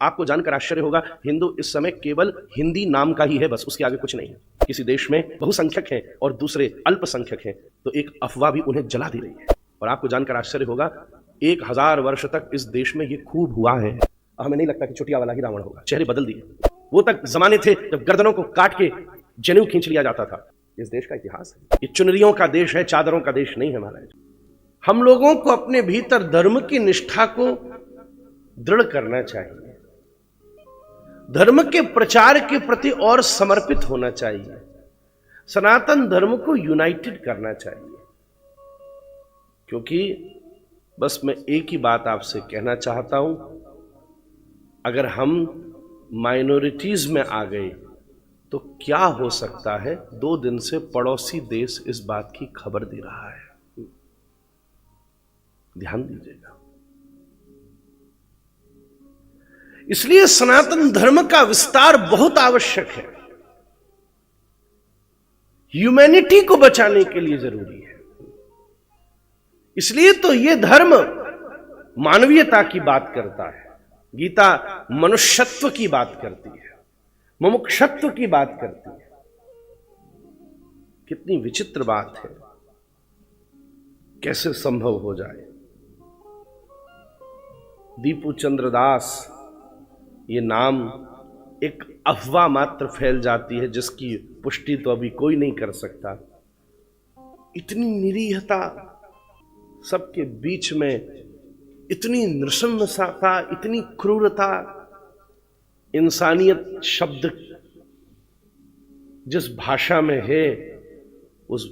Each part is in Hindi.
आपको जानकर आश्चर्य होगा, हिंदू इस समय केवल हिंदी नाम का ही है, बस उसके आगे कुछ नहीं है। किसी देश में बहुसंख्यक हैं और दूसरे अल्पसंख्यक हैं, तो एक अफवाह भी उन्हें जला दे रही है। और आपको जानकर आश्चर्य होगा, 1000 वर्ष तक इस देश में ये खूब हुआ है। हमें नहीं लगता कि चुटिया वाला ही रावण होगा। चेहरे बदल दिए। वो तक जमाने थे जब गर्दनों को काट के जनेऊ खींच लिया जाता था। इस देश का इतिहास है। ये चुनरियों का देश है, चादरों का देश नहीं है महाराज। हम लोगों को अपने भीतर धर्म की निष्ठा को दृढ़ करना चाहिए, धर्म के प्रचार के प्रति और समर्पित होना चाहिए, सनातन धर्म को यूनाइटेड करना चाहिए। क्योंकि बस मैं एक ही बात आपसे कहना चाहता हूं, अगर हम माइनॉरिटीज में आ गए तो क्या हो सकता है। 2 दिन से पड़ोसी देश इस बात की खबर दे रहा है, ध्यान दीजिएगा। इसलिए सनातन धर्म का विस्तार बहुत आवश्यक है, ह्यूमैनिटी को बचाने के लिए जरूरी है। इसलिए तो यह धर्म मानवीयता की बात करता है, गीता मनुष्यत्व की बात करती है, मुमुक्षत्व की बात करती है। कितनी विचित्र बात है, कैसे संभव हो जाए। दीपू चंद्र दास ये नाम एक अफवाह मात्र फैल जाती है, जिसकी पुष्टि तो अभी कोई नहीं कर सकता। इतनी निरीहता सबके बीच में, इतनी नृशंसता, इतनी क्रूरता। इंसानियत शब्द जिस भाषा में है, उस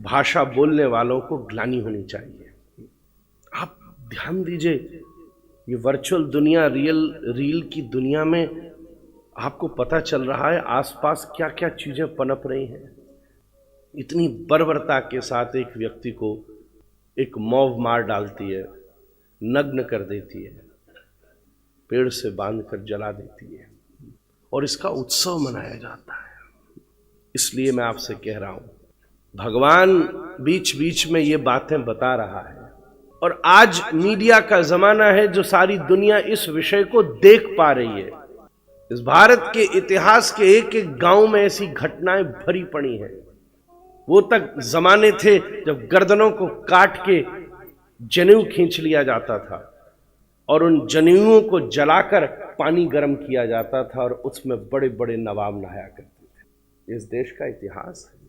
भाषा बोलने वालों को ग्लानि होनी चाहिए। आप ध्यान दीजिए, ये वर्चुअल दुनिया, रील की दुनिया में आपको पता चल रहा है आसपास क्या क्या चीजें पनप रही हैं। इतनी बर्बरता के साथ एक व्यक्ति को एक मॉब मार डालती है, नग्न कर देती है, पेड़ से बांधकर जला देती है, और इसका उत्सव मनाया जाता है। इसलिए मैं आपसे कह रहा हूं, भगवान बीच बीच में ये बातें बता रहा है, और आज मीडिया का जमाना है जो सारी दुनिया इस विषय को देख पा रही है। इस भारत के इतिहास के एक एक गांव में ऐसी घटनाएं भरी पड़ी हैं। वो तक जमाने थे जब गर्दनों को काट के जनेऊ खींच लिया जाता था, और उन जनेऊओं को जलाकर पानी गर्म किया जाता था, और उसमें बड़े बड़े नवाब नहाया करते थे। इस देश का इतिहास है।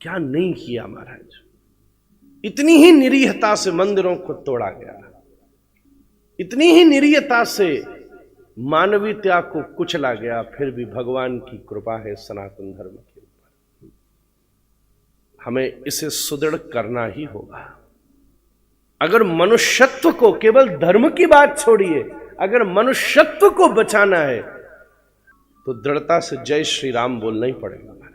क्या नहीं किया महाराज। इतनी ही निरीहता से मंदिरों को तोड़ा गया, इतनी ही निरीहता से मानवीयता को कुचला गया, फिर भी भगवान की कृपा है सनातन धर्म के ऊपर। हमें इसे सुदृढ़ करना ही होगा। अगर मनुष्यत्व को, केवल धर्म की बात छोड़िए, अगर मनुष्यत्व को बचाना है तो दृढ़ता से जय श्री राम बोलना ही पड़ेगा महाराज।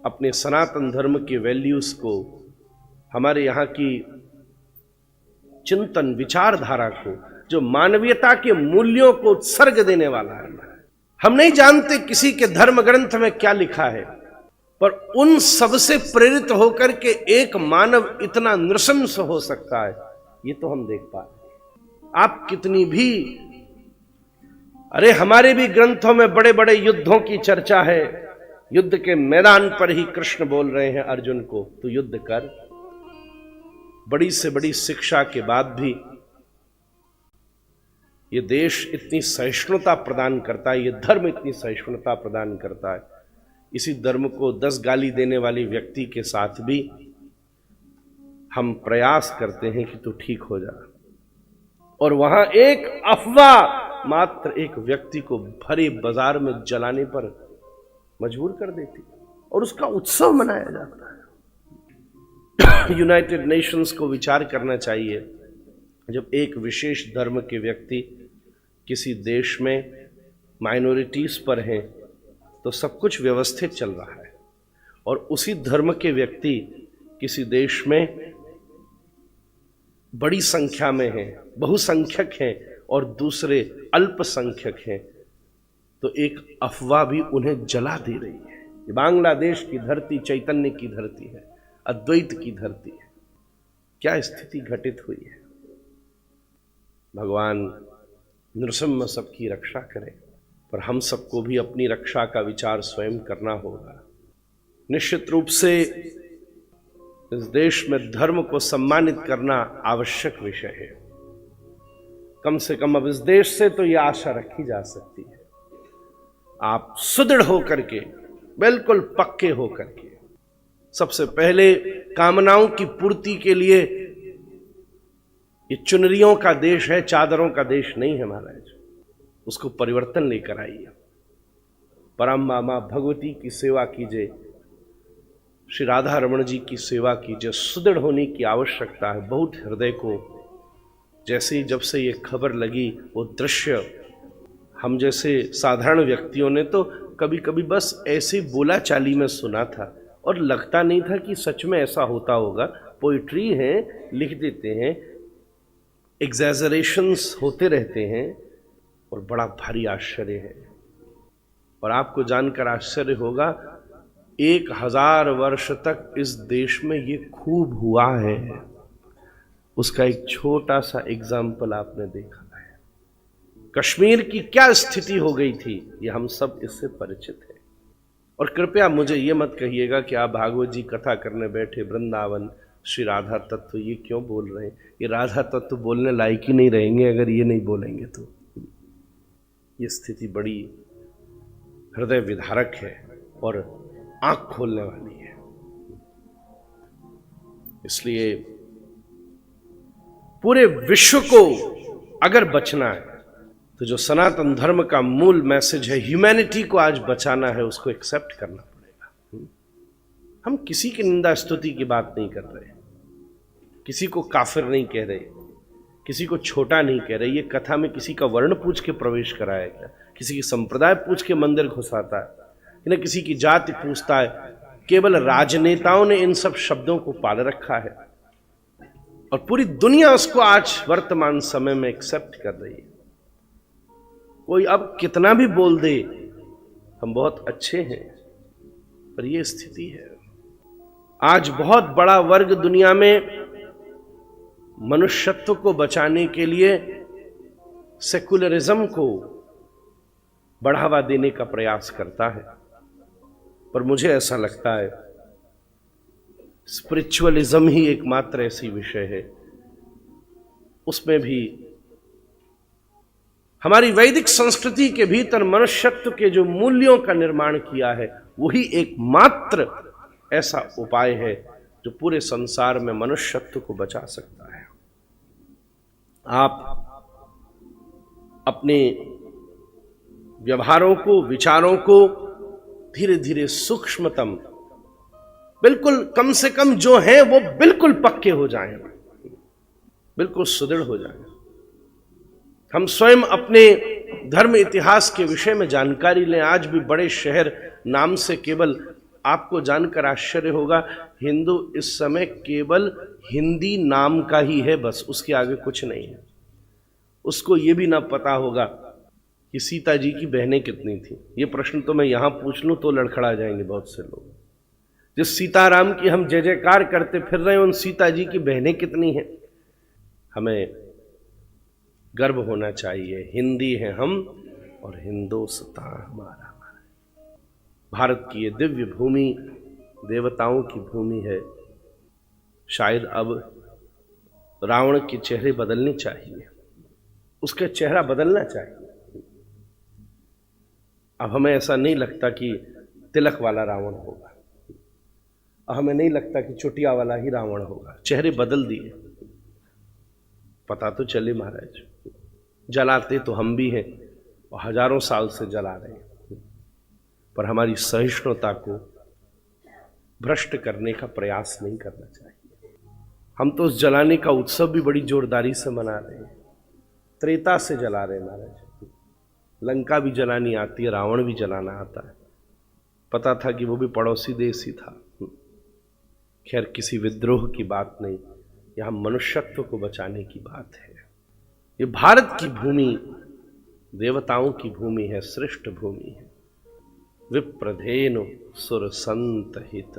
अपने सनातन धर्म के वैल्यूज को, हमारे यहां की चिंतन विचारधारा को, जो मानवीयता के मूल्यों को उत्सर्ग देने वाला है। हम नहीं जानते किसी के धर्म ग्रंथ में क्या लिखा है, पर उन सब से प्रेरित होकर के एक मानव इतना नृशंस हो सकता है, ये तो हम देख पा रहे। आप कितनी भी, अरे हमारे भी ग्रंथों में बड़े बड़े युद्धों की चर्चा है। युद्ध के मैदान पर ही कृष्ण बोल रहे हैं अर्जुन को, तू युद्ध कर। बड़ी से बड़ी शिक्षा के बाद भी ये देश इतनी सहिष्णुता प्रदान करता है, ये धर्म इतनी सहिष्णुता प्रदान करता है। इसी धर्म को 10 गाली देने वाली व्यक्ति के साथ भी हम प्रयास करते हैं कि तू ठीक हो जा, और वहां एक अफवाह मात्र एक व्यक्ति को भरे बाजार में जलाने पर मजबूर कर देती, और उसका उत्सव मनाया जाता है। यूनाइटेड नेशंस को विचार करना चाहिए, जब एक विशेष धर्म के व्यक्ति किसी देश में माइनॉरिटीज पर हैं तो सब कुछ व्यवस्थित चल रहा है, और उसी धर्म के व्यक्ति किसी देश में बड़ी संख्या में हैं, बहुसंख्यक हैं, और दूसरे अल्पसंख्यक हैं, तो एक अफवाह भी उन्हें जला दे रही है। ये बांग्लादेश की धरती चैतन्य की धरती है, अद्वैत की धरती है। क्या स्थिति घटित हुई है। भगवान नृसिंह सबकी रक्षा करें, पर हम सबको भी अपनी रक्षा का विचार स्वयं करना होगा। निश्चित रूप से इस देश में धर्म को सम्मानित करना आवश्यक विषय है। कम से कम अब इस देश से तो यह आशा रखी जा सकती है, आप सुदृढ़ होकर के, बिल्कुल पक्के होकर के, सबसे पहले कामनाओं की पूर्ति के लिए, ये चुनरियों का देश है, चादरों का देश नहीं है महाराज, उसको परिवर्तन लेकर आइए। परम मामा भगवती की सेवा कीजिए, श्री राधा रमण जी की सेवा कीजिए। सुदृढ़ होने की आवश्यकता है। बहुत हृदय को जैसे ही जब से ये खबर लगी, वो दृश्य हम जैसे साधारण व्यक्तियों ने तो कभी कभी बस ऐसे बोला चाली में सुना था और लगता नहीं था कि सच में ऐसा होता होगा। पोइट्री है, लिख देते हैं, एग्जैजरेशंस होते रहते हैं और बड़ा भारी आश्चर्य है। और आपको जानकर आश्चर्य होगा, 1000 वर्ष तक इस देश में ये खूब हुआ है। उसका एक छोटा सा एग्जाम्पल आपने देखा है। कश्मीर की क्या स्थिति हो गई थी, ये हम सब इससे परिचित हैं। और कृपया मुझे ये मत कहिएगा कि आप भागवत जी कथा करने बैठे वृंदावन श्री राधा तत्व ये क्यों बोल रहे हैं। ये राधा तत्व बोलने लायक ही नहीं रहेंगे अगर ये नहीं बोलेंगे तो। ये स्थिति बड़ी हृदय विदारक है और आंख खोलने वाली है। इसलिए पूरे विश्व को अगर बचना है तो जो सनातन धर्म का मूल मैसेज है, ह्यूमैनिटी को आज बचाना है, उसको एक्सेप्ट करना पड़ेगा। हम किसी की निंदा स्तुति की बात नहीं कर रहे, किसी को काफिर नहीं कह रहे, किसी को छोटा नहीं कह रहे। ये कथा में किसी का वर्ण पूछ के प्रवेश कराया गया, किसी की संप्रदाय पूछ के मंदिर घुसाता है, न किसी की जाति पूछता है। केवल राजनेताओं ने इन सब शब्दों को पाल रखा है और पूरी दुनिया उसको आज वर्तमान समय में एक्सेप्ट कर रही है। कोई अब कितना भी बोल दे हम बहुत अच्छे हैं, पर यह स्थिति है। आज बहुत बड़ा वर्ग दुनिया में मनुष्यत्व को बचाने के लिए सेकुलरिज्म को बढ़ावा देने का प्रयास करता है, पर मुझे ऐसा लगता है स्पिरिचुअलिज्म ही एकमात्र ऐसी विषय है, उसमें भी हमारी वैदिक संस्कृति के भीतर मनुष्यत्व के जो मूल्यों का निर्माण किया है, वही एकमात्र ऐसा उपाय है जो पूरे संसार में मनुष्यत्व को बचा सकता है। आप अपने व्यवहारों को, विचारों को धीरे धीरे सूक्ष्मतम, बिल्कुल कम से कम जो है वो बिल्कुल पक्के हो जाएं, बिल्कुल सुदृढ़ हो जाएं। हम स्वयं अपने धर्म इतिहास के विषय में जानकारी लें। आज भी बड़े शहर नाम से केवल आपको जानकर आश्चर्य होगा, हिंदू इस समय केवल हिंदी नाम का ही है, बस उसके आगे कुछ नहीं है। उसको ये भी ना पता होगा कि सीता जी की बहनें कितनी थी। ये प्रश्न तो मैं यहां पूछ लूं तो लड़खड़ा जाएंगे बहुत से लोग। जिस सीताराम की हम जय जयकार करते फिर रहे हैं, उन सीता जी की बहनें कितनी हैं। हमें गर्व होना चाहिए, हिंदी है हम और हिंदुस्तान हमारा। भारत की ये दिव्य भूमि देवताओं की भूमि है। शायद अब रावण के चेहरे बदलने चाहिए, उसका चेहरा बदलना चाहिए। अब हमें ऐसा नहीं लगता कि तिलक वाला रावण होगा, हमें नहीं लगता कि चुटिया वाला ही रावण होगा। चेहरे बदल दिए, पता तो चले महाराज। जलाते तो हम भी हैं और हजारों साल से जला रहे हैं, पर हमारी सहिष्णुता को भ्रष्ट करने का प्रयास नहीं करना चाहिए। हम तो उस जलाने का उत्सव भी बड़ी जोरदारी से मना रहे हैं, त्रेता से जला रहे हैं महाराज। लंका भी जलानी आती है, रावण भी जलाना आता है। पता था कि वो भी पड़ोसी देश ही था। खैर, किसी विद्रोह की बात नहीं, यहां मनुष्यत्व को बचाने की बात है। ये भारत की भूमि देवताओं की भूमि है, श्रेष्ठ भूमि है। विप्रधेनु सुर संत हित